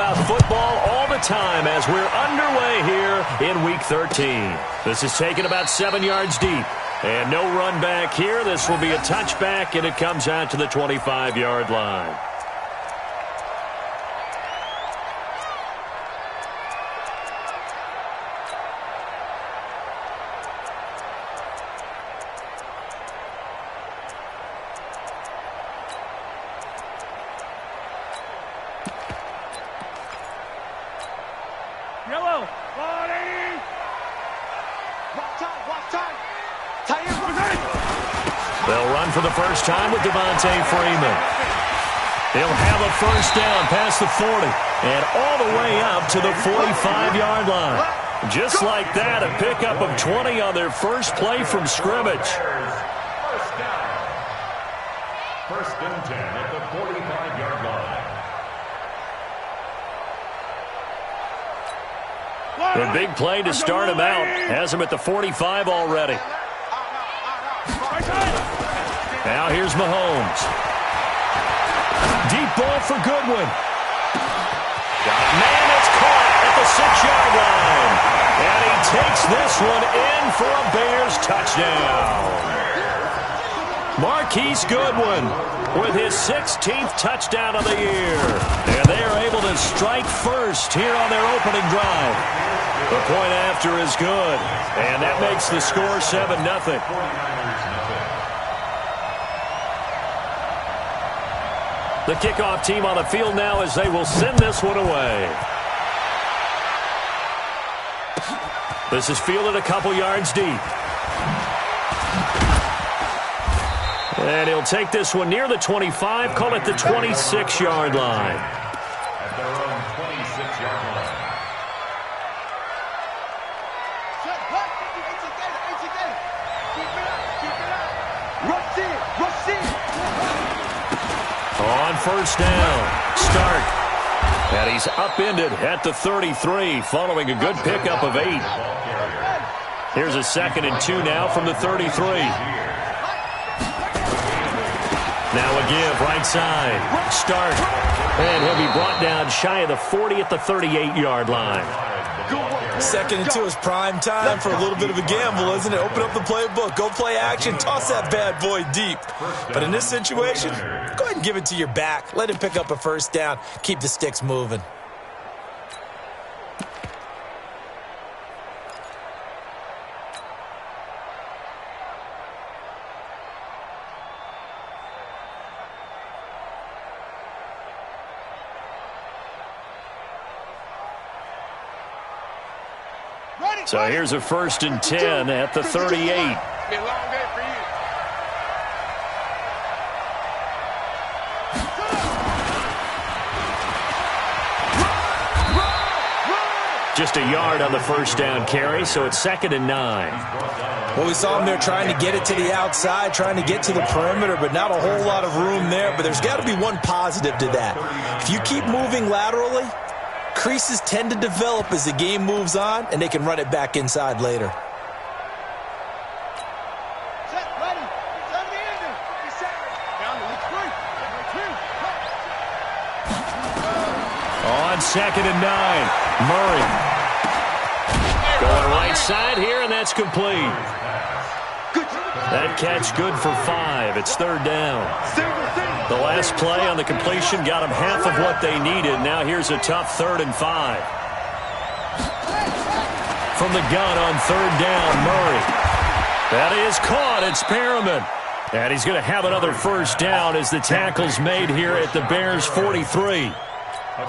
about football all the time as we're underway here in Week 13. This is taken about 7 yards deep. And no run back here. This will be a touchback, and it comes out to the 25-yard line. Yellow. Body. Watch time. They'll run for the first time with Devontae Freeman. He'll have a first down past the 40 and all the way up to the 45-yard line. Just like that, a pickup of 20 on their first play from scrimmage. First and 10 at the 45-yard line. The big play to start him out has him at the 45 already. Now here's Mahomes. Deep ball for Goodwin. Man, it's caught at the 6-yard line. And he takes this one in for a Bears touchdown. Marquise Goodwin with his 16th touchdown of the year. And they are able to strike first here on their opening drive. The point after is good. And that makes the score 7-0. The kickoff team on the field now as they will send this one away. This is fielded a couple yards deep. And he'll take this one near the 25, call it the 26-yard line. At their own 26-yard line. On first down, start. And he's upended at the 33 following a good pickup of 8. Here's a 2nd and 2 now from the 33. Now a give, right side, start. And he'll be brought down shy of the 40 at the 38-yard line. 2nd and 2 is prime time for a little bit of a gamble, isn't it? Open up the playbook, go play action, toss that bad boy deep. But in this situation, go ahead and give it to your back. Let him pick up a first down. Keep the sticks moving. So here's a 1st and 10 at the 38. Just a yard on the first down carry, so it's 2nd and 9. Well, we saw him there trying to get it to the outside, trying to get to the perimeter, but not a whole lot of room there. But there's got to be one positive to that. If you keep moving laterally, creases tend to develop as the game moves on, and they can run it back inside later. On 2nd and 9, Murray. Going right side here, and that's complete. That catch good for 5. It's 3rd down. The last play on the completion got them half of what they needed. Now here's a tough 3rd and 5. From the gun on 3rd down, Murray. That is caught. It's Perriman. And he's going to have another first down as the tackle's made here at the Bears' 43.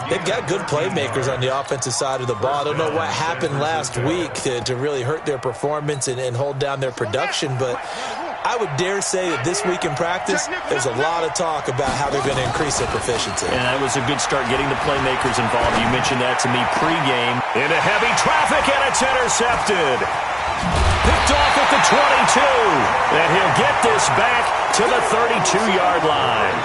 They've got good playmakers on the offensive side of the ball. I don't know what happened last week to really hurt their performance and hold down their production, but I would dare say that this week in practice, there's a lot of talk about how they're going to increase their proficiency. And that was a good start getting the playmakers involved. You mentioned that to me pregame. Into heavy traffic, and it's intercepted. Picked off at the 22. And he'll get this back to the 32-yard line.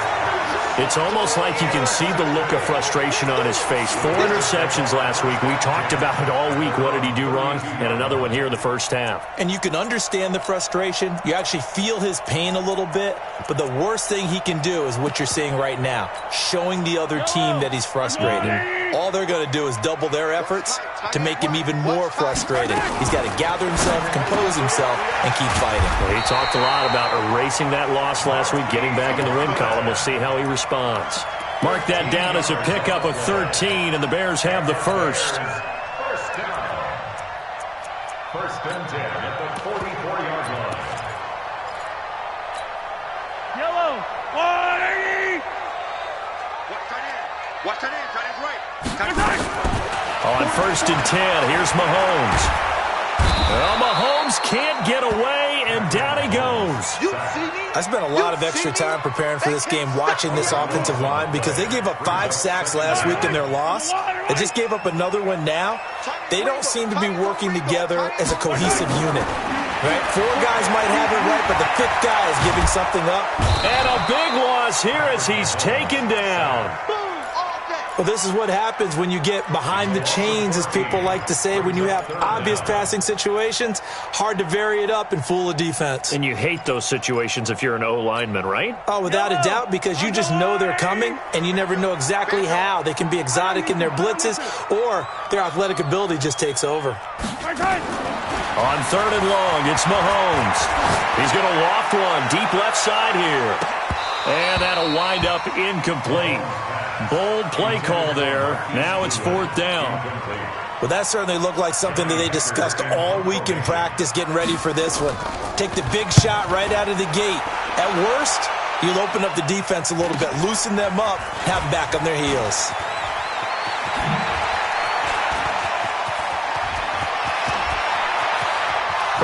It's almost like you can see the look of frustration on his face. 4 interceptions last week. We talked about it all week. What did he do wrong? And another one here in the first half. And you can understand the frustration. You actually feel his pain a little bit. But the worst thing he can do is what you're seeing right now, showing the other team that he's frustrated. all they're going to do is double their efforts to make him even more frustrated. He's got to gather himself, compose himself, and keep fighting. Well, he talked a lot about erasing that loss last week, getting back in the win column. We'll see how he responds. Mark that down as a pickup of 13, and the Bears have the first. First down. First and 10 at the 44-yard line. Yellow. 180. Watch that in. Tight end's right. On first and 10, here's Mahomes. Well, Mahomes can't get away, and down he goes. I spent a lot of extra time preparing for this game watching this offensive line because they gave up 5 sacks last week in their loss. They just gave up another one now. They don't seem to be working together as a cohesive unit. Right? 4 guys might have it right, but the 5th guy is giving something up. And a big loss here as he's taken down. Well, this is what happens when you get behind the chains, as people like to say. When you have obvious passing situations, hard to vary it up and fool a defense. And you hate those situations if you're an O-lineman, right? Oh, without a doubt, because you just know they're coming, and you never know exactly how. They can be exotic in their blitzes, or their athletic ability just takes over. On third and long, it's Mahomes. He's going to loft one deep left side here. And that'll wind up incomplete. Bold play call there. Now it's 4th down. Well, that certainly looked like something that they discussed all week in practice getting ready for this one. Take the big shot right out of the gate. At worst, you'll open up the defense a little bit, loosen them up, have them back on their heels.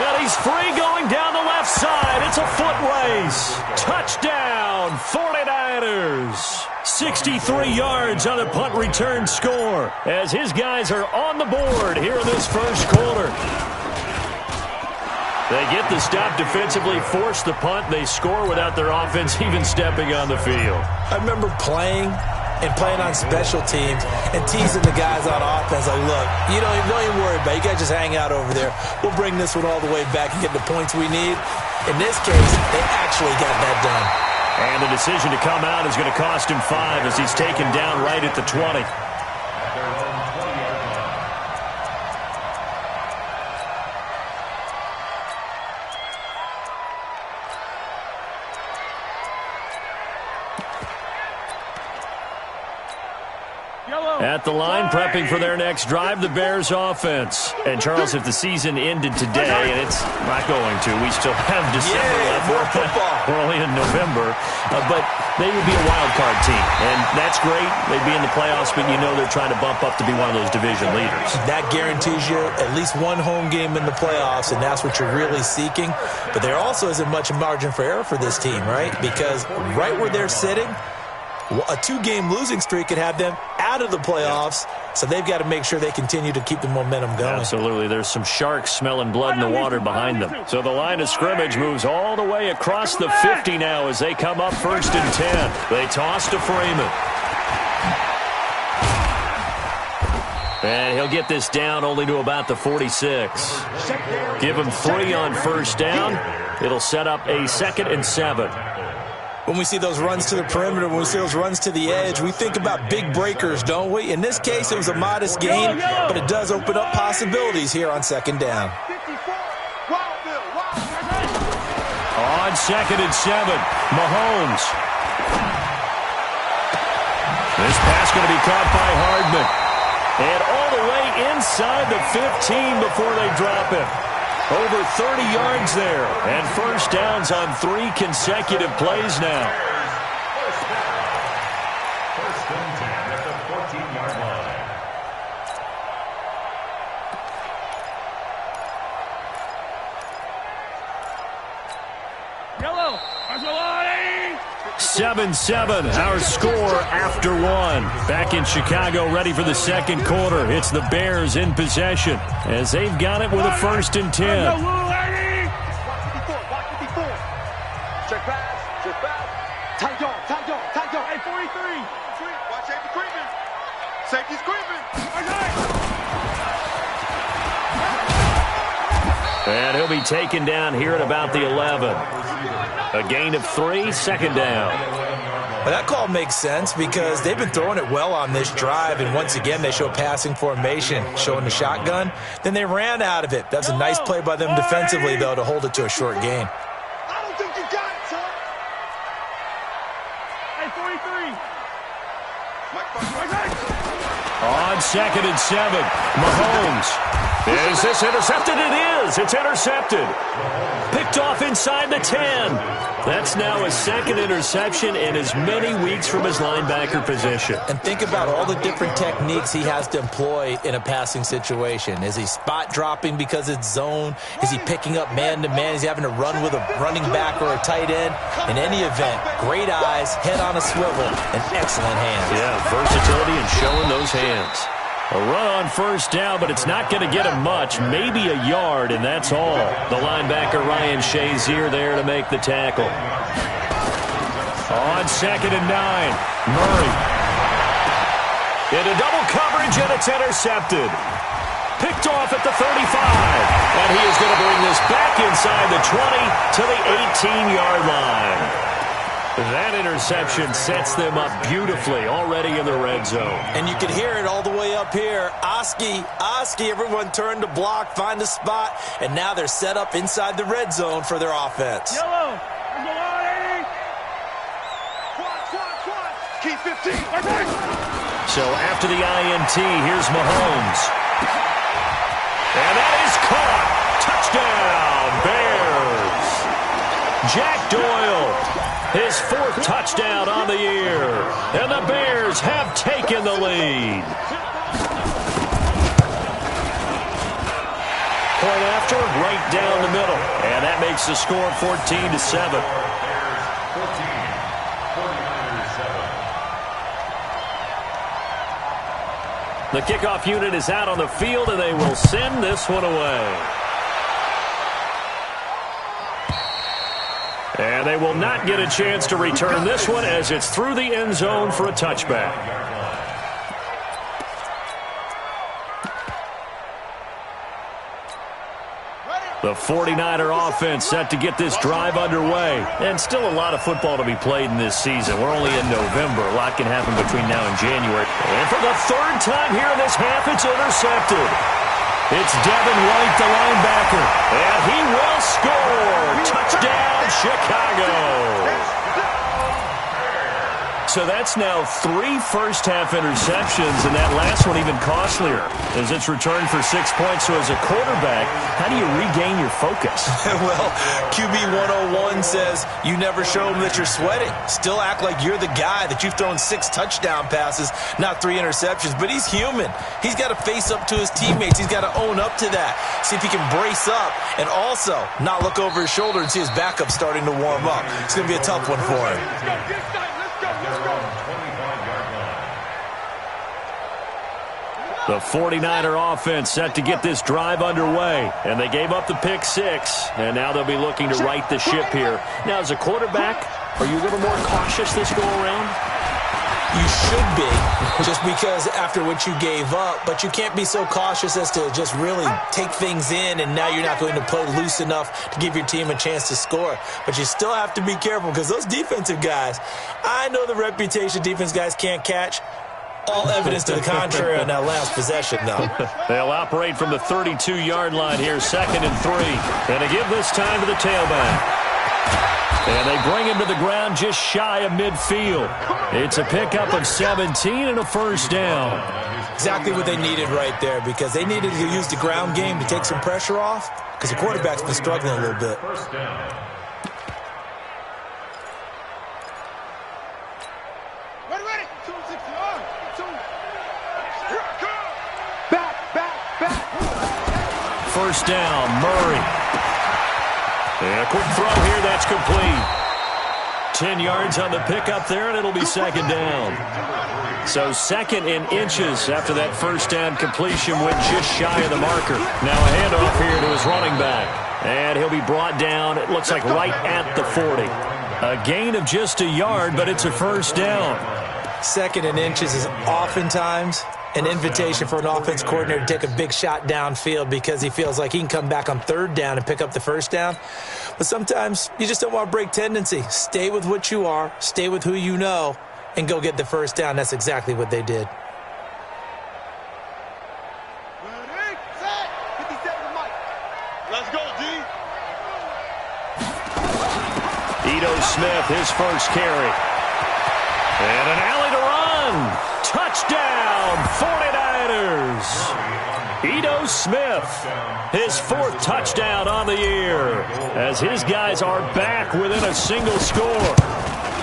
Well, he's free going down the left side. It's a foot race. Touchdown, 49ers. 63 yards on the punt return score as his guys are on the board here in this first quarter. They get the stop defensively, force the punt. They score without their offense even stepping on the field. I remember playing on special teams and teasing the guys on offense like, look, don't even worry about it. You guys just hang out over there. We'll bring this one all the way back and get the points we need. In this case, they actually got that done. And the decision to come out is going to cost him 5 as he's taken down right at the 20. At the line, prepping for their next drive, the Bears offense. And, Charles, if the season ended today, and it's not going to, we still have December left. More football. We're only in November. But they would be a wild card team. And that's great. They'd be in the playoffs, but you know they're trying to bump up to be one of those division leaders. That guarantees you at least one home game in the playoffs, and that's what you're really seeking. But there also isn't much margin for error for this team, right? Because right where they're sitting, a 2-game losing streak could have them out of the playoffs, so they've got to make sure they continue to keep the momentum going. Absolutely. There's some sharks smelling blood in the water behind them. So the line of scrimmage moves all the way across the 50 now as they come up first and 10. They toss to Freeman. And he'll get this down only to about the 46. Give him 3 on first down. It'll set up a 2nd and 7. When we see those runs to the perimeter, when we see those runs to the edge, we think about big breakers, don't we? In this case, it was a modest gain, but it does open up possibilities here on 2nd down. On 2nd and 7, Mahomes. This pass going to be caught by Hardman. And all the way inside the 15 before they drop it. Over 30 yards there. And first downs on 3 consecutive plays now. First and 10 at the 14-yard line. 7-7, our score after 1. Back in Chicago, ready for the second quarter. It's the Bears in possession as they've got it with a 1st and 10. Check pass, check pass. Tight on. Hey, 43. Watch safety creeping. Safety's creeping. And he'll be taken down here at about the 11. A gain of 3, 2nd down. Well, that call makes sense because they've been throwing it well on this drive, and once again they show passing formation, showing the shotgun. Then they ran out of it. That's a nice play by them defensively, though, to hold it to a short gain. I don't think you got it, son. Hey, 43. On 2nd and 7, Mahomes. Is this intercepted? It is. It's intercepted. Picked off inside the 10. That's now his 2nd interception in as many weeks from his linebacker position. And think about all the different techniques he has to employ in a passing situation. Is he spot dropping because it's zone? Is he picking up man-to-man? Is he having to run with a running back or a tight end? In any event, great eyes, head on a swivel, and excellent hands. Yeah, versatility and showing those hands. A run on 1st down, but it's not going to get him much. Maybe a yard, and that's all. The linebacker, Ryan Shazier, there to make the tackle. On 2nd and 9, Murray. Into double coverage, and it's intercepted. Picked off at the 35. And he is going to bring this back inside the 20 to the 18-yard line. That interception sets them up beautifully already in the red zone. And you can hear it all the way up here. Oski, everyone turned to block, find a spot, and now they're set up inside the red zone for their offense. Yellow. There's a line, 80. Key 15. So after the INT, here's Mahomes. And that is caught. Touchdown, Bears. Jack Doyle. His 4th touchdown on the year. And the Bears have taken the lead. Point after, right down the middle. And that makes the score 14-7. The kickoff unit is out on the field, and they will send this one away. And they will not get a chance to return this one as it's through the end zone for a touchback. The 49er offense set to get this drive underway. And still a lot of football to be played in this season. We're only in November. A lot can happen between now and January. And for the 3rd time here in this half, it's intercepted. It's Devin White, the linebacker. And he will score. Touchdown, Chicago. So that's now 3 first-half interceptions, and that last one even costlier as it's returned for 6 points. So as a quarterback, how do you regain your focus? Well, QB 101 says you never show them that you're sweating. Still act like you're the guy, that you've thrown 6 touchdown passes, not 3 interceptions. But he's human. He's got to face up to his teammates. He's got to own up to that. See if he can brace up and also not look over his shoulder and see his backup starting to warm up. It's going to be a tough one for him. The 49er offense set to get this drive underway, and they gave up the pick 6, and now they'll be looking to right the ship here. Now, as a quarterback, are you a little more cautious this go-around? You should be, just because after what you gave up, but you can't be so cautious as to just really take things in, and now you're not going to play loose enough to give your team a chance to score. But you still have to be careful because those defensive guys, I know the reputation defense guys can't catch. All evidence to the contrary on that last possession, though. They'll operate from the 32-yard line here, 2nd and 3. And they give this time to the tailback. And they bring him to the ground just shy of midfield. It's a pickup of 17 and a 1st down. Exactly what they needed right there, because they needed to use the ground game to take some pressure off, because the quarterback's been struggling a little bit. First down, Murray. And a quick throw here, that's complete. 10 yards on the pickup there, and it'll be 2nd down. So 2nd in inches after that first down completion went just shy of the marker. Now a handoff here to his running back. And he'll be brought down, it looks like right at the 40. A gain of just a yard, but it's a 1st down. 2nd in inches is oftentimes an invitation for an offense coordinator to take a big shot downfield because he feels like he can come back on third down and pick up the first down. But sometimes you just don't want to break tendency. Stay with what you are, stay with who you know, and go get the first down. That's exactly what they did. Let's go, D. Ito Smith, his first carry. And an alley to run. Touchdown, 49ers. Ito Smith, his fourth touchdown on the year, as his guys are back within a single score.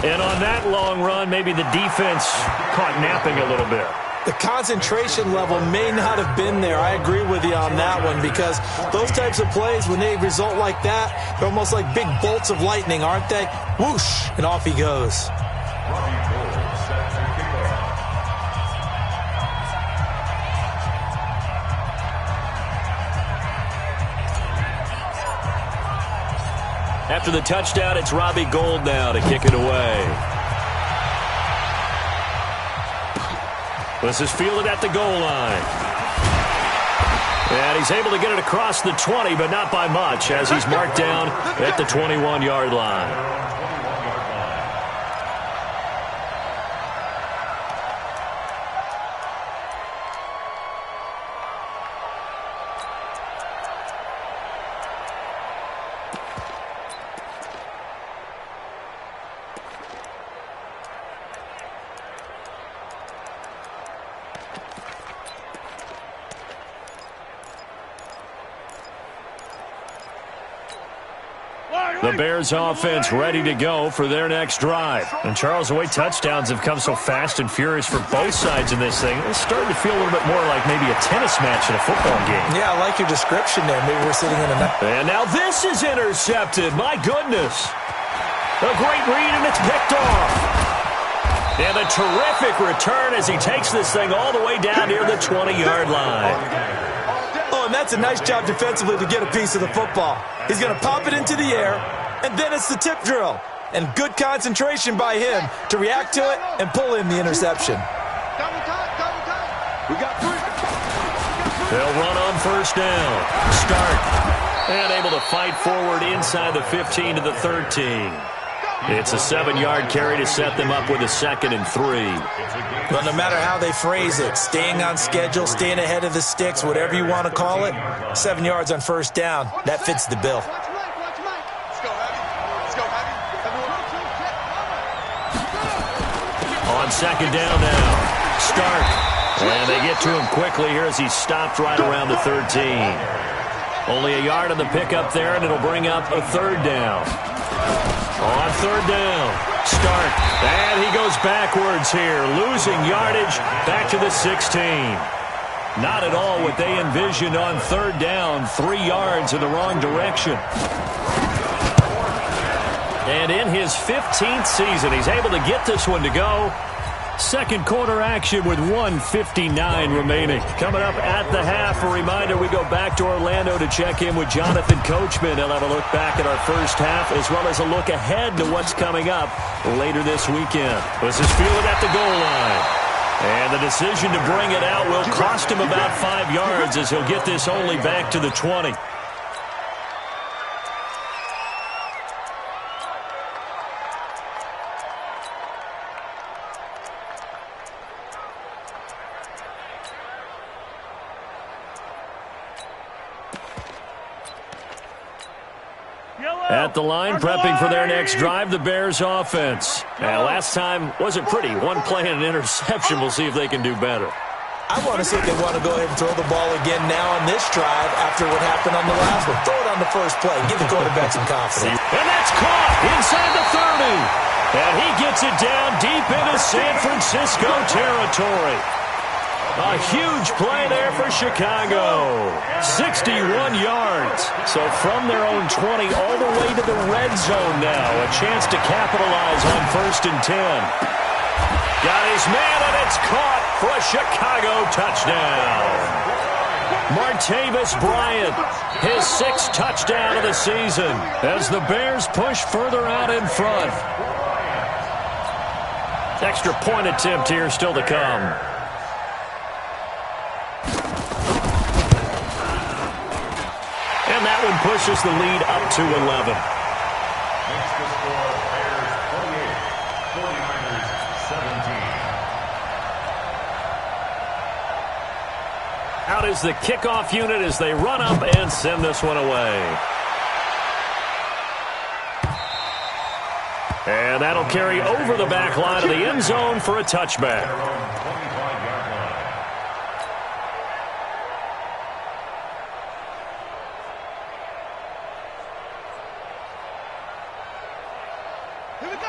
And on that long run, maybe the defense caught napping a little bit. The concentration level may not have been there. I agree with you on that one because those types of plays, when they result like that, they're almost like big bolts of lightning, aren't they? Whoosh, and off he goes. After the touchdown, it's Robbie Gould now to kick it away. This is fielded at the goal line. And he's able to get it across the 20, but not by much, as he's marked down at the 21-yard line. The Bears offense ready to go for their next drive. And Charles, the way touchdowns have come so fast and furious for both sides in this thing, it's starting to feel a little bit more like maybe a tennis match in a football game. Yeah, I like your description there. Maybe we're sitting in a... And now this is intercepted. My goodness. A great read, and it's picked off. And a terrific return as he takes this thing all the way down near the 20-yard line. Oh, and that's a nice job defensively to get a piece of the football. He's going to pop it into the air, and then it's the tip drill. And good concentration by him to react to it and pull in the interception. We got three. They'll run on first down. Start. And able to fight forward inside the 15 to the 13. It's a 7-yard carry to set them up with a 2nd and 3. But no matter how they phrase it, staying on schedule, staying ahead of the sticks, whatever you want to call it, 7 yards on first down, that fits the bill. On second down now. Start. And they get to him quickly here as he's stopped right around the 13. Only a yard on the pickup there, and it'll bring up a 3rd down. On 3rd down, Start. And he goes backwards here, losing yardage back to the 16. Not at all what they envisioned on 3rd down, 3 yards in the wrong direction. And in his 15th season, he's able to get this one to go. Second quarter action with 1:59 remaining. Coming up at the half, a reminder, we go back to Orlando to check in with Jonathan Coachman. He'll have a look back at our first half as well as a look ahead to what's coming up later this weekend. This is fielded at the goal line. And the decision to bring it out will cost him about 5 yards as he'll get this only back to the 20. At the line, prepping for their next drive, the Bears offense. And last time wasn't pretty. One play and an interception. We'll see if they can do better. I want to see if they want to go ahead and throw the ball again now on this drive after what happened on the last one. Throw it on the first play. Give the quarterback some confidence. And that's caught inside the 30. And he gets it down deep into San Francisco territory. A huge play there for Chicago. 61 yards. So from their own 20 all the way to the red zone now. A chance to capitalize on 1st and 10. Got his man, and it's caught for a Chicago touchdown. Martavis Bryant, his 6th touchdown of the season as the Bears push further out in front. Extra point attempt here still to come. And that one pushes the lead up to 11. Makes the score Bears 28, 49ers 17. Out is the kickoff unit as they run up and send this one away. And that'll carry over the back line of the end zone for a touchback.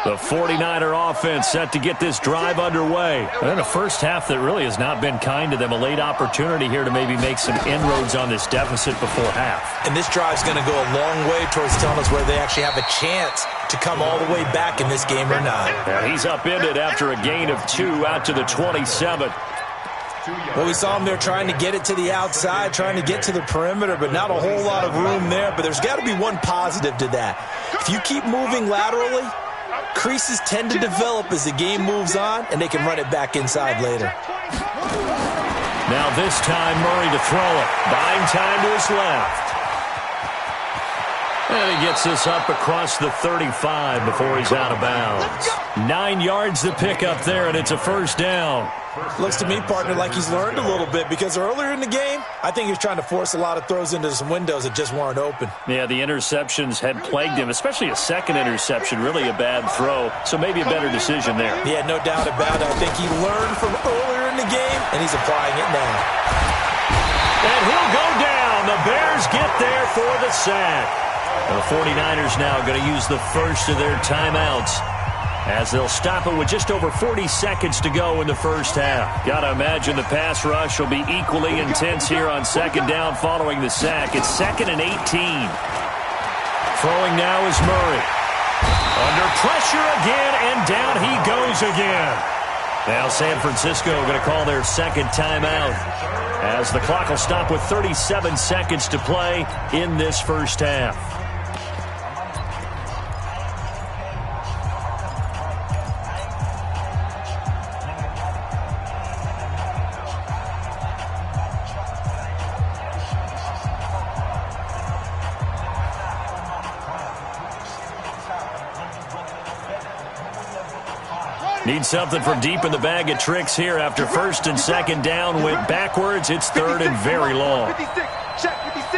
The 49er offense set to get this drive underway. And a first half that really has not been kind to them. A late opportunity here to maybe make some inroads on this deficit before half. And this drive's going to go a long way towards telling us whether they actually have a chance to come all the way back in this game or not. And he's upended after a gain of 2 out to the 27. Well, we saw him there trying to get it to the outside, trying to get to the perimeter, but not a whole lot of room there. But there's got to be one positive to that. If you keep moving laterally, creases tend to develop as the game moves on, and they can run it back inside later. Now this time, Murray to throw it. Buying time to his left. And he gets this up across the 35 before he's out of bounds. 9 yards to pick up there, and it's a first down. Looks to me, partner, like he's learned a little bit, because earlier in the game, I think he was trying to force a lot of throws into some windows that just weren't open. Yeah, the interceptions had plagued him, especially a second interception, really a bad throw, so maybe a better decision there. Yeah, no doubt about it. I think he learned from earlier in the game, and he's applying it now. And he'll go down. The Bears get there for the sack. The 49ers now going to use the first of their timeouts, as they'll stop it with just over 40 seconds to go in the first half. Got to imagine the pass rush will be equally intense here on second down following the sack. It's 2nd and 18. Throwing now is Murray. Under pressure again, and down he goes again. Now San Francisco going to call their second timeout, as the clock will stop with 37 seconds to play in this first half. Need something from deep in the bag of tricks here after first and second down went backwards. It's third and very long. 56, check 56.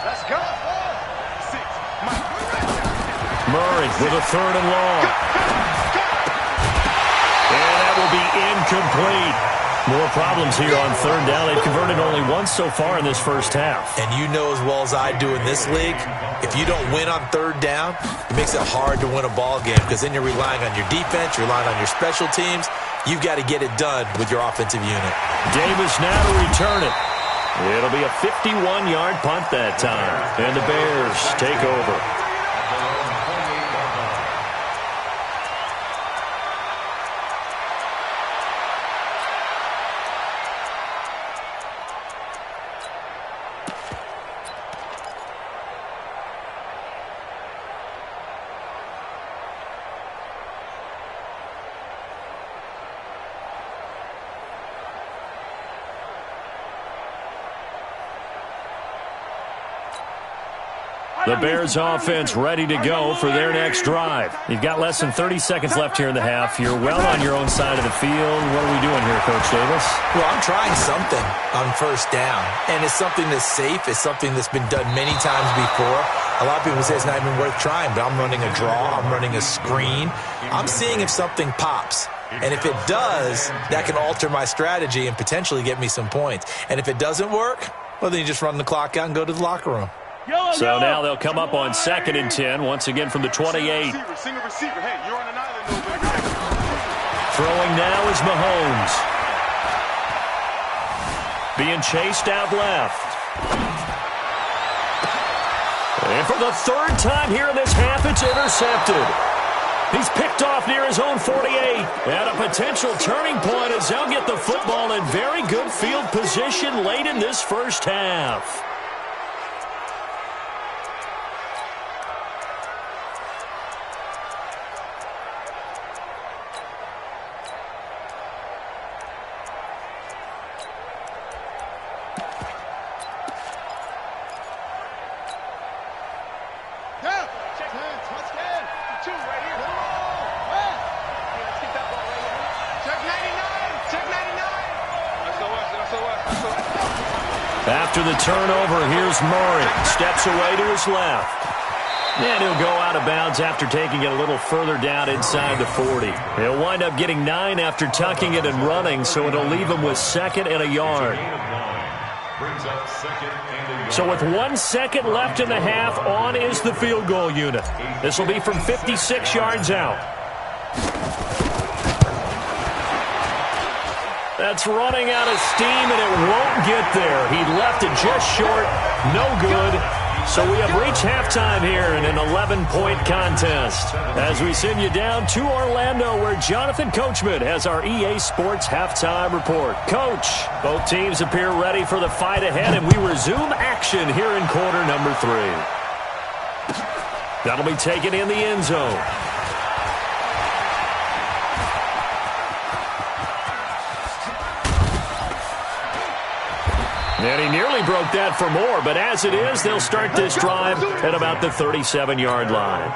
Let's go. Murray with a third and long. And that will be incomplete. More problems here on third down. They've converted only once so far in this first half. And you know as well as I do in this league, if you don't win on third down, it makes it hard to win a ball game, because then you're relying on your defense, you're relying on your special teams. You've got to get it done with your offensive unit. Davis now to return it. It'll be a 51-yard punt that time. And the Bears take over. The Bears offense ready to go for their next drive. You've got less than 30 seconds left here in the half. You're well on your own side of the field. What are we doing here, Coach Davis? Well, I'm trying something on first down, and it's something that's safe. It's something that's been done many times before. A lot of people say it's not even worth trying, but I'm running a draw. I'm running a screen. I'm seeing if something pops. And if it does, that can alter my strategy and potentially get me some points. And if it doesn't work, well, then you just run the clock out and go to the locker room. So now they'll come up on 2nd and 10, once again from the 28. Single receiver. Hey, you're on an island over there. Throwing now is Mahomes. Being chased out left. And for the third time here in this half, it's intercepted. He's picked off near his own 48. And a potential turning point as they'll get the football in very good field position late in this first half. After the turnover, here's Murray. Steps away to his left. And he'll go out of bounds after taking it a little further down inside the 40. He'll wind up getting 9 after tucking it and running, so it'll leave him with 2nd and a yard. So with 1 second left in the half, on is the field goal unit. This will be from 56 yards out. That's running out of steam, and it won't get there. He left it just short. No good. So we have reached halftime here in an 11-point contest. As we send you down to Orlando, where Jonathan Coachman has our EA Sports halftime report. Coach, both teams appear ready for the fight ahead, and we resume action here in quarter number 3. That'll be taken in the end zone. And he nearly broke that for more, but as it is, they'll start this drive at about the 37-yard line.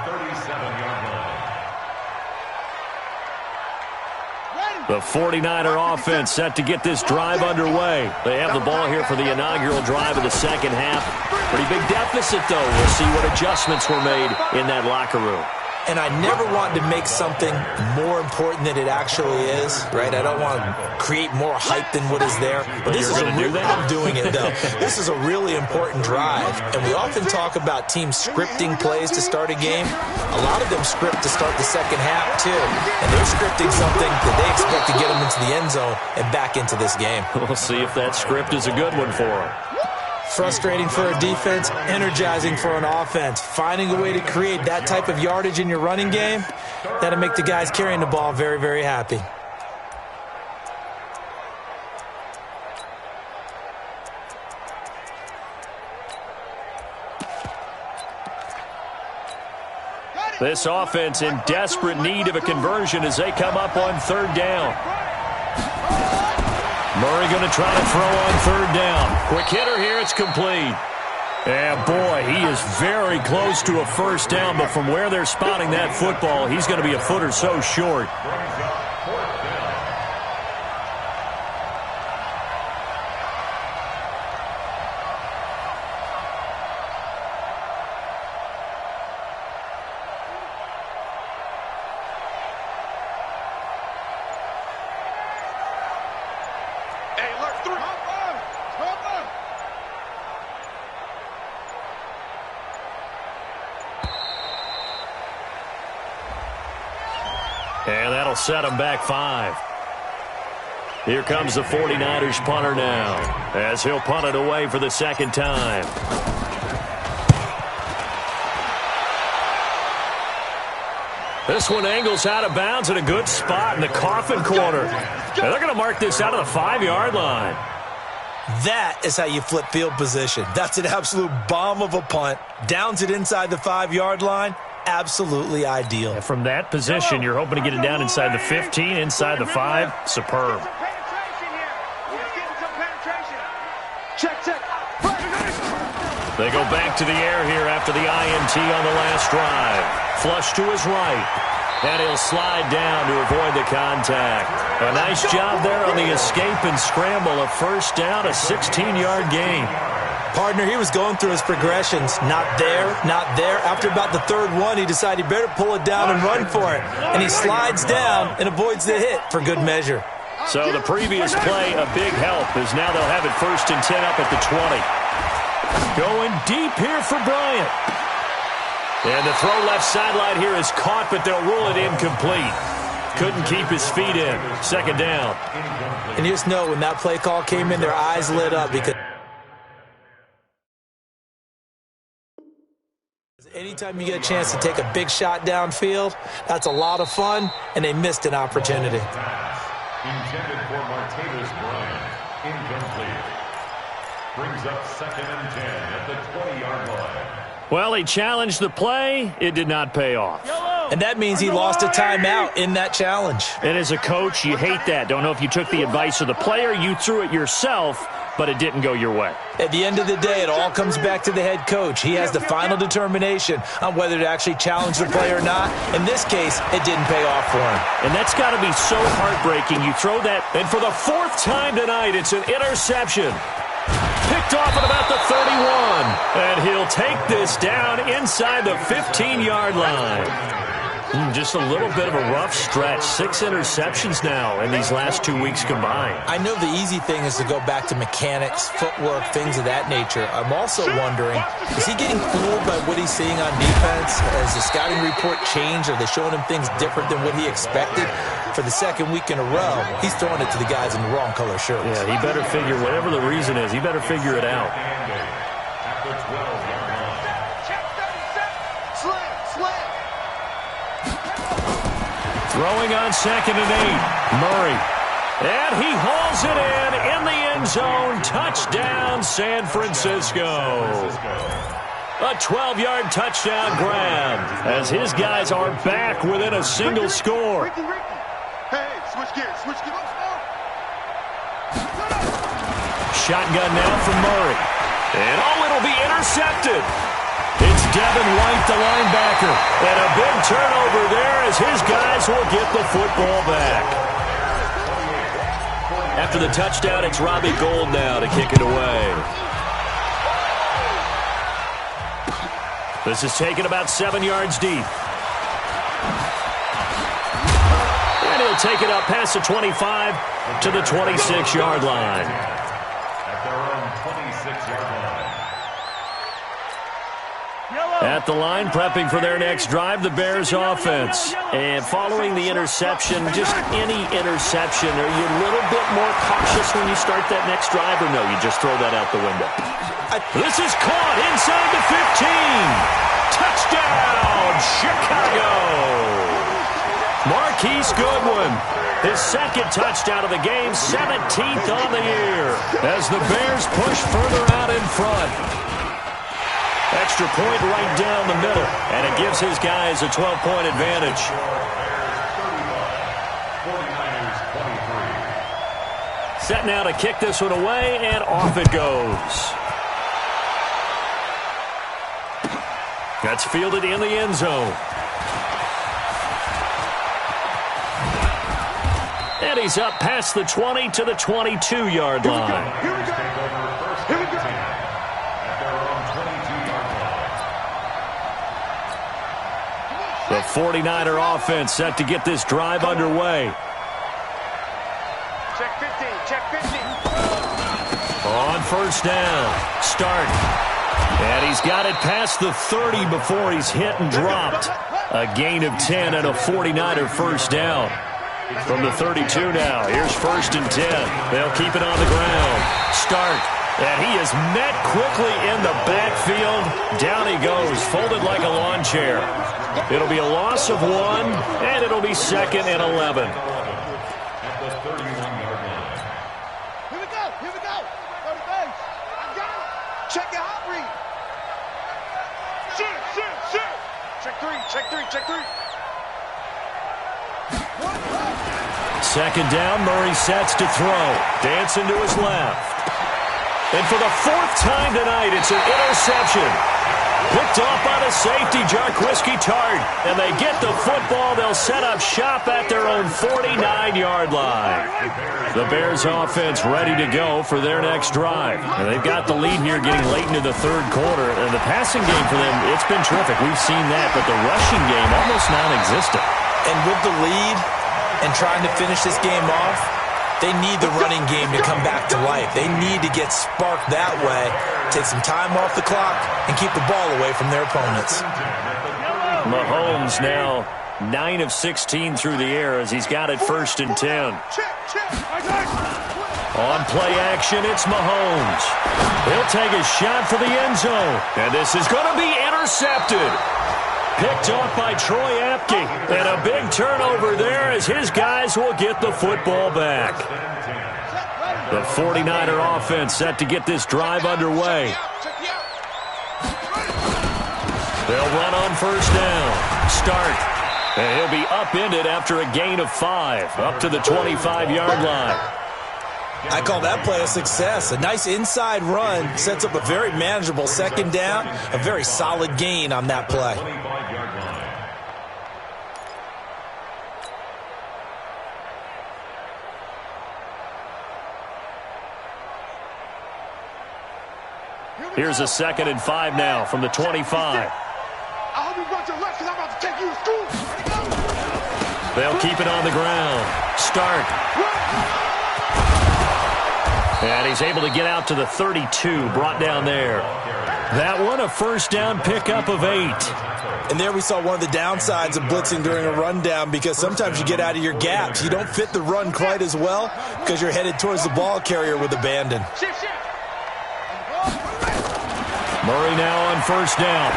The 49er offense set to get this drive underway. They have the ball here for the inaugural drive of the second half. Pretty big deficit, though. We'll see what adjustments were made in that locker room. And I never want to make something more important than it actually is, right? I don't want to create more hype than what is there. But this is I'm doing it, though. This is a really important drive. And we often talk about teams scripting plays to start a game. A lot of them script to start the second half, too. And they're scripting something that they expect to get them into the end zone and back into this game. We'll see if that script is a good one for them. Frustrating for a defense, energizing for an offense. Finding a way to create that type of yardage in your running game, that'll make the guys carrying the ball very, very happy. This offense in desperate need of a conversion as they come up on 3rd down. Murray going to try to throw on 3rd down. Quick hitter here, it's complete. And boy, he is very close to a first down, but from where they're spotting that football, he's going to be a foot or so short. And that'll set them back 5. Here comes the 49ers punter now, as he'll punt it away for the 2nd time. This one angles out of bounds at a good spot in the coffin corner. And they're going to mark this out of the 5-yard line. That is how you flip field position. That's an absolute bomb of a punt. Downs it inside the 5-yard line. Absolutely ideal. And from that position, you're hoping to get it down inside the 15, inside the 5. Superb. They go back to the air here after the INT on the last drive. Flush to his right. And he'll slide down to avoid the contact. A nice job there on the escape and scramble. A first down, a 16-yard gain. Partner, he was going through his progressions. Not there, not there. After about the 3rd one, he decided he better pull it down and run for it. And he slides down and avoids the hit for good measure. So the previous play, a big help, as now they'll have it 1st and 10 up at the 20. Going deep here for Bryant. And the throw left sideline here is caught, but they'll rule it incomplete. Couldn't keep his feet in. 2nd down. And you just know when that play call came in, their eyes lit up because anytime you get a chance to take a big shot downfield, that's a lot of fun, and they missed an opportunity. Intended for Martavis Bryant. Incomplete. Brings up 2nd and 10 at the 20-yard line. Well, he challenged the play. It did not pay off. And that means he lost a timeout in that challenge. And as a coach, you hate that. Don't know if you took the advice of the player, you threw it yourself, but it didn't go your way. At the end of the day, it all comes back to the head coach. He has the final determination on whether to actually challenge the play or not. In this case, it didn't pay off for him. And that's got to be so heartbreaking. You throw that, and for the 4th time tonight, it's an interception. Picked off at about the 31. And he'll take this down inside the 15-yard line. Just a little bit of a rough stretch. 6 interceptions now in these last 2 weeks combined. I know the easy thing is to go back to mechanics, footwork, things of that nature. I'm also wondering, is he getting fooled by what he's seeing on defense? Has the scouting report changed? Are they showing him things different than what he expected? For the second week in a row, he's throwing it to the guys in the wrong color shirts. Yeah, he better figure, whatever the reason is, he better figure it out. Throwing on 2nd and 8. Murray. And he hauls it in the end zone. Touchdown, San Francisco. A 12-yard touchdown grab as his guys are back within a single score. Hey, switch gears, switch gears. Shotgun now from Murray. And it'll be intercepted. It's Devin White, the linebacker. And a big turnover there as his guys will get the football back. After the touchdown, it's Robbie Gould now to kick it away. This is taken about 7 yards deep. And he'll take it up past the 25 to the 26-yard line. At their own 26-yard line. At the line, prepping for their next drive, the Bears offense. And following the interception, just any interception, are you a little bit more cautious when you start that next drive, or no, you just throw that out the window? This is caught inside the 15. Touchdown, Chicago. Marquise Goodwin, his second touchdown of the game, 17th on the year, as the Bears push further out in front. Extra point right down the middle, and it gives his guys a 12-point advantage. 49ers 23. Set now to kick this one away, and off it goes. That's fielded in the end zone. And he's up past the 20 to the 22-yard line. Here we go. Here we go. The 49er offense set to get this drive underway. Check 15, check 15. On first down, start. And he's got it past the 30 before he's hit and dropped. A gain of 10 and a 49er first down. From the 32 now, here's 1st and 10. They'll keep it on the ground. Start. And he is met quickly in the backfield. Down he goes, folded like a lawn chair. It'll be a loss of 1, and it'll be 2nd and 11. At the 31-yard line. Here we go, here we go. Go to base. I got it. Check your hot read. Shoot, shoot, shoot. Check 3, check 3, check 3. Second down, Murray sets to throw. Dancing to his left. And for the 4th time tonight, it's an interception. Picked off by the safety, Jarquiski Tart. And they get the football. They'll set up shop at their own 49-yard line. The Bears offense ready to go for their next drive. And they've got the lead here getting late into the 3rd quarter. And the passing game for them, it's been terrific. We've seen that. But the rushing game, almost non-existent. And with the lead and trying to finish this game off, they need the running game to come back to life. They need to get sparked that way, take some time off the clock, and keep the ball away from their opponents. Mahomes now 9 of 16 through the air as he's got it 1st and 10. On play action, it's Mahomes. He'll take a shot for the end zone. And this is going to be intercepted. Picked off by Troy Apke. And a big turnover there as his guys will get the football back. The 49er offense set to get this drive underway. They'll run on first down. Start. And he'll be upended after a gain of 5. Up to the 25-yard line. I call that play a success. A nice inside run sets up a very manageable 2nd down. A very solid gain on that play. Here's a 2nd and 5 now from the 25. I hope you run to the left because I'm about to take you to school. They'll keep it on the ground. Start. And he's able to get out to the 32, brought down there. That one, a first down pickup of 8. And there we saw one of the downsides of blitzing during a rundown, because sometimes you get out of your gaps. You don't fit the run quite as well because you're headed towards the ball carrier with abandon. Murray now on first down.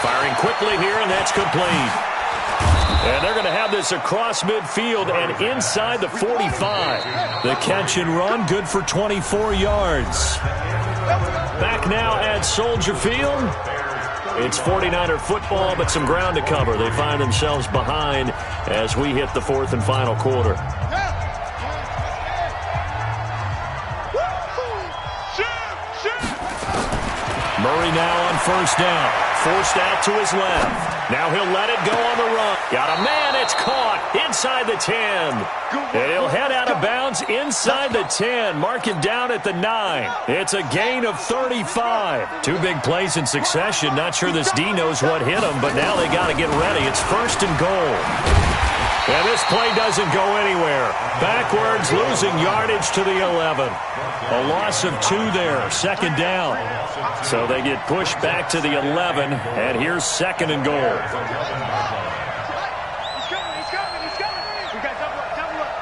Firing quickly here, and that's complete. And they're going to have this across midfield and inside the 45. The catch and run, good for 24 yards. Back now at Soldier Field. It's 49er football, but some ground to cover. They find themselves behind as we hit the 4th and final quarter. Murray now on first down. Forced out to his left. Now he'll let it go on the run. Got a man, it's caught inside the 10. And he'll head out of bounds inside the 10. Mark him down at the 9. It's a gain of 35. 2 big plays in succession. Not sure this D knows what hit him, but now they got to get ready. It's 1st and goal. And this play doesn't go anywhere. Backwards, losing yardage to the 11. A loss of 2 there, 2nd down. So they get pushed back to the 11, and here's 2nd and goal. He's coming. We got double up.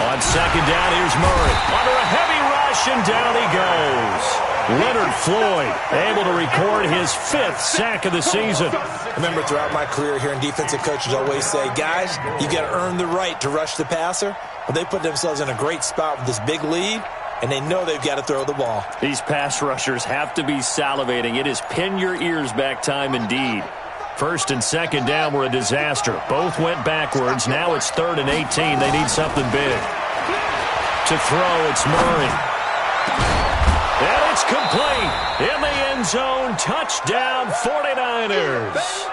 On 2nd down, here's Murray. Under a heavy rush, and down he goes. Leonard Floyd able to record his 5th sack of the season. Remember, throughout my career here in defensive coaches always say, guys, you got to earn the right to rush the passer. Well, they put themselves in a great spot with this big lead, and they know they've got to throw the ball. These pass rushers have to be salivating. It is pin your ears back time indeed. 1st and 2nd down were a disaster. Both went backwards. Now it's 3rd and 18. They need something big. To throw, it's Murray. And it's complete. In the end zone, touchdown 49ers.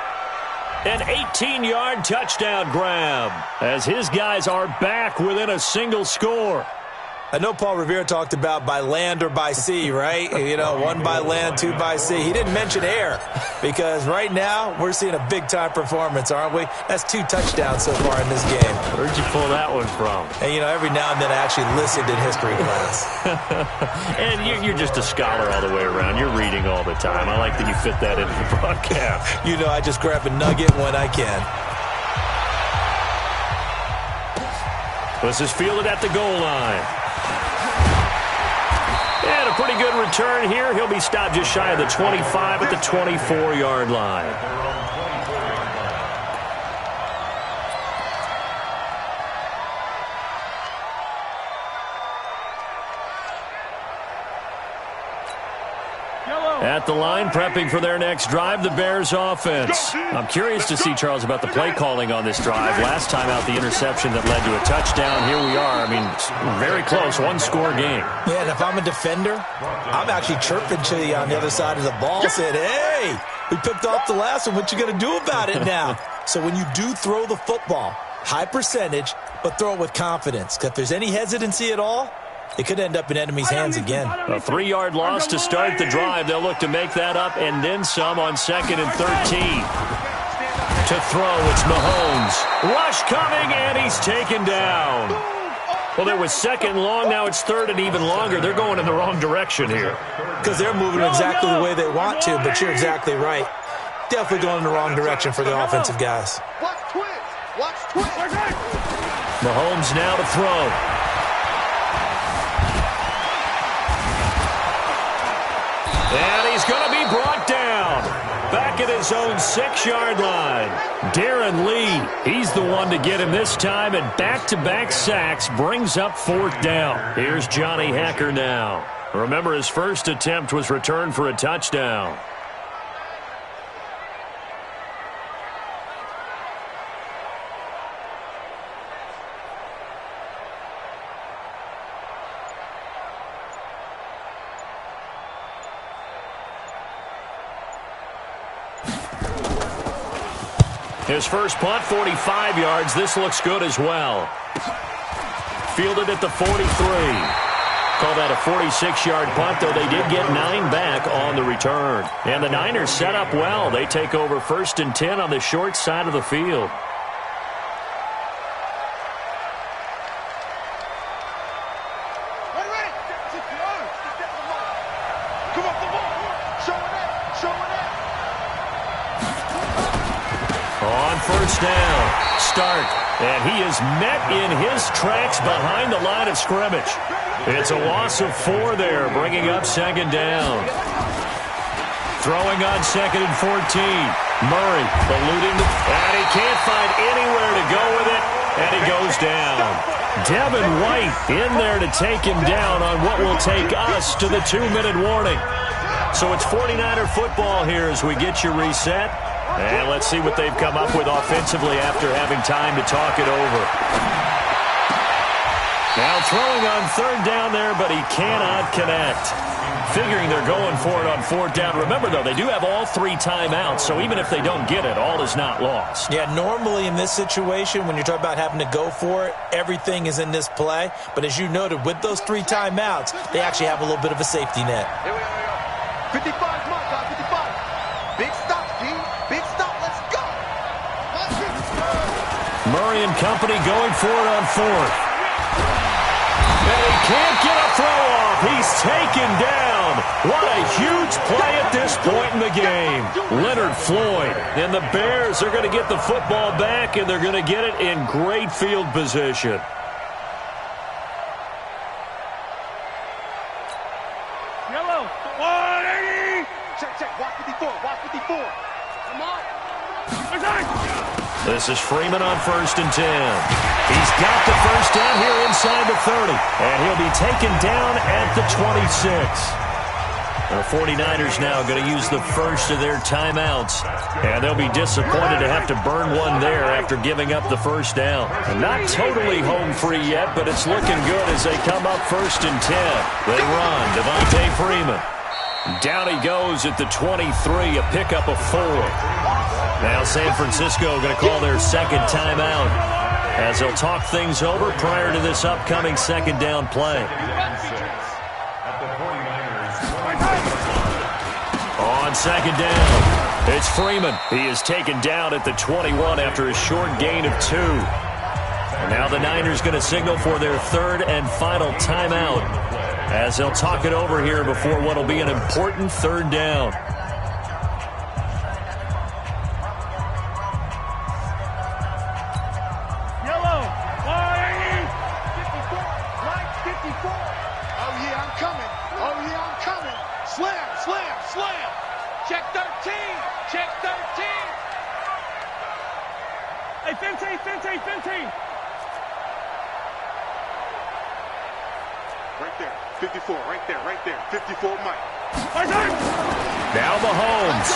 An 18-yard touchdown grab as his guys are back within a single score. I know Paul Revere talked about by land or by sea, right? 1 by land, 2 by sea. He didn't mention air because right now we're seeing a big-time performance, aren't we? That's 2 touchdowns so far in this game. Where'd you pull that one from? And, every now and then I actually listened in history class. And you're just a scholar all the way around. You're reading all the time. I like that you fit that into the broadcast. I just grab a nugget when I can. This is fielded at the goal line. And a pretty good return here. He'll be stopped just shy of the 25 at the 24-yard line. At the line, prepping for their next drive, the Bears offense. I'm curious to see, Charles, about the play calling on this drive. Last time out, the interception that led to a touchdown. Here we are. I mean, very close, 1-score game. Yeah, and if I'm a defender, I'm actually chirping to you on the other side of the ball, saying, hey, we picked off the last one. What you going to do about it now? So when you do throw the football, high percentage, but throw it with confidence. Because if there's any hesitancy at all, it could end up in enemy's hands again. A 3-yard loss to start the drive. They'll look to make that up and then some on 2nd and 13. To throw, it's Mahomes. Rush coming, and he's taken down. Well, there was 2nd long. Now it's 3rd and even longer. They're going in the wrong direction here. Because they're moving exactly the way they want to, but you're exactly right. Definitely going in the wrong direction for the offensive guys. Watch twins. Mahomes now to throw. And he's going to be brought down. Back at his own 6-yard line. Darren Lee, he's the one to get him this time, and back-to-back sacks brings up 4th down. Here's Johnny Hecker now. Remember, his first attempt was returned for a touchdown. His first punt, 45 yards. This looks good as well. Fielded at the 43. Call that a 46-yard punt, though they did get 9 back on the return. And the Niners set up well. They take over 1st and 10 on the short side of the field. On 1st down, start, and he is met in his tracks behind the line of scrimmage. It's a loss of 4 there, bringing up 2nd down. Throwing on 2nd and 14. Murray eluding, and he can't find anywhere to go with it, and he goes down. Devin White in there to take him down on what will take us to the 2-minute warning. So it's 49er football here as we get you reset. And let's see what they've come up with offensively after having time to talk it over. Now throwing on 3rd down there, but he cannot connect. Figuring they're going for it on 4th down. Remember, though, they do have all 3 timeouts, so even if they don't get it, all is not lost. Yeah, normally in this situation, when you're talking about having to go for it, everything is in this play. But as you noted, with those 3 timeouts, they actually have a little bit of a safety net. Here we go. 55, come on, guys, 55. Big stop, G. Big stop, let's go. Murray and company going for it on 4th. And he can't get a throw off. He's taken down. What a huge play at this point in the game. Leonard Floyd and the Bears are going to get the football back, and they're going to get it in great field position. Yellow. 180. Check. Watch 54. Watch 54. Come on. This is Freeman on 1st and 10. He's got the 1st down here inside the 30. And he'll be taken down at the 26. The 49ers now going to use the first of their timeouts. And they'll be disappointed to have to burn one there after giving up the 1st down. Not totally home free yet, but it's looking good as they come up 1st and 10. They run. Devontae Freeman. Down he goes at the 23, a pickup of 4. Now San Francisco going to call their 2nd timeout as they'll talk things over prior to this upcoming 2nd down play. On 2nd down, it's Freeman. He is taken down at the 21 after a short gain of 2. And now the Niners going to signal for their 3rd and final timeout as they'll talk it over here before what will be an important 3rd down. Yellow. 180. 54. Right, 54. Oh, yeah, I'm coming. Oh, yeah, I'm coming. Slam. Check 13. Check 13. Hey, 15. Right there. 54. Right there. 54, Mike. Now Mahomes.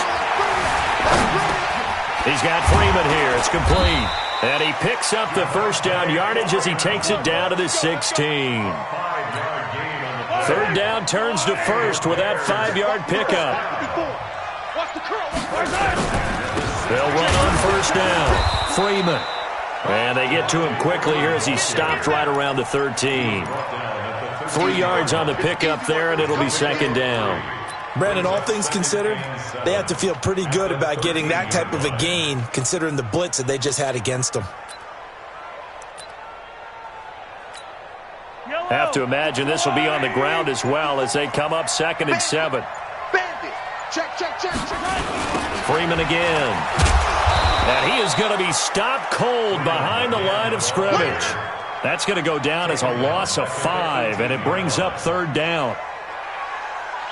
He's got Freeman here. It's complete. And he picks up the 1st down yardage as he takes it down to the 16. 3rd down turns to 1st with that 5-yard pickup. Watch the curl. They'll run on 1st down. Freeman. And they get to him quickly here as he stopped right around the 13. 3 yards on the pickup there, and it'll be 2nd down. Brandon, all things considered, they have to feel pretty good about getting that type of a gain, considering the blitz that they just had against them. Have to imagine this will be on the ground as well as they come up 2nd and 7. Bandit. Check. Freeman again. And he is going to be stopped cold behind the line of scrimmage. That's going to go down as a loss of 5, and it brings up 3rd down.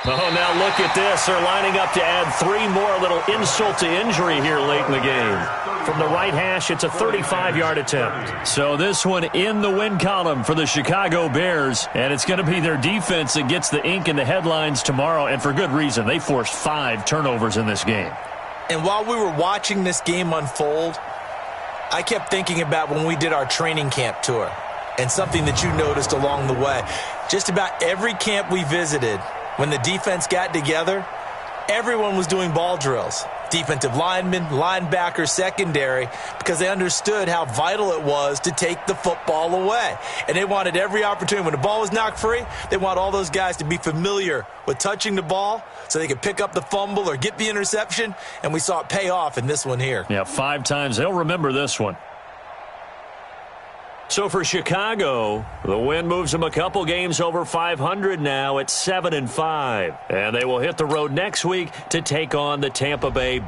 Oh, now look at this. They're lining up to add 3 more, a little insult to injury here late in the game. From the right hash, it's a 35-yard attempt. So this one in the win column for the Chicago Bears, and it's going to be their defense that gets the ink in the headlines tomorrow, and for good reason. They forced 5 turnovers in this game. And while we were watching this game unfold, I kept thinking about when we did our training camp tour and something that you noticed along the way. Just about every camp we visited, when the defense got together, everyone was doing ball drills. defensive linemen, linebackers, secondary, because they understood how vital it was to take the football away. And they wanted every opportunity. When the ball was knocked free, they want all those guys to be familiar with touching the ball so they could pick up the fumble or get the interception, and we saw it pay off in this one here. Yeah, 5 times. They'll remember this one. So for Chicago, the win moves them a couple games over 500 now at 7-5. And they will hit the road next week to take on the Tampa Bay